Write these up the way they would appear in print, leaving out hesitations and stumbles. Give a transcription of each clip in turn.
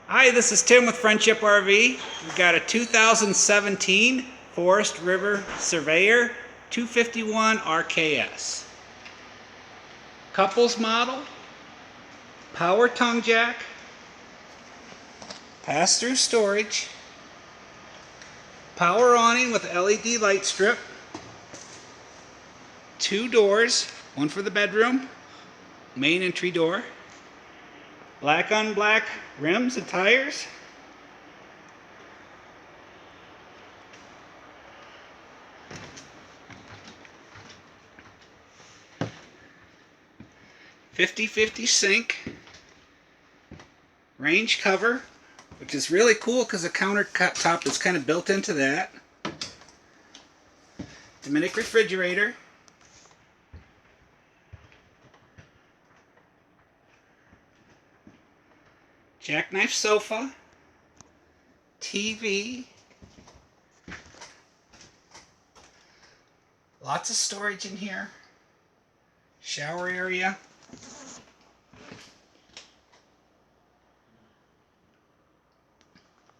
Hi, this is Tim with Friendship RV. We've got a 2017 Forest River Surveyor 251 RKS. Couples model, power tongue jack, pass-through storage, power awning with LED light strip, 2 doors, one for the bedroom, main entry door, black on black rims and tires, /50 sink, range cover, which is really cool because the countertop is kind of built into that, Dominic refrigerator, jackknife sofa, TV, lots of storage in here, shower area,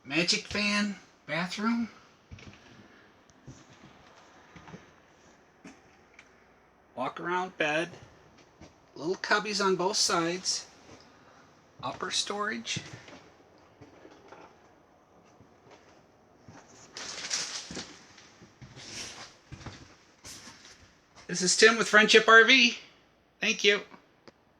magic fan, bathroom, walk around bed, little cubbies on both sides, upper storage, This is Tim with Friendship RV. Thank you.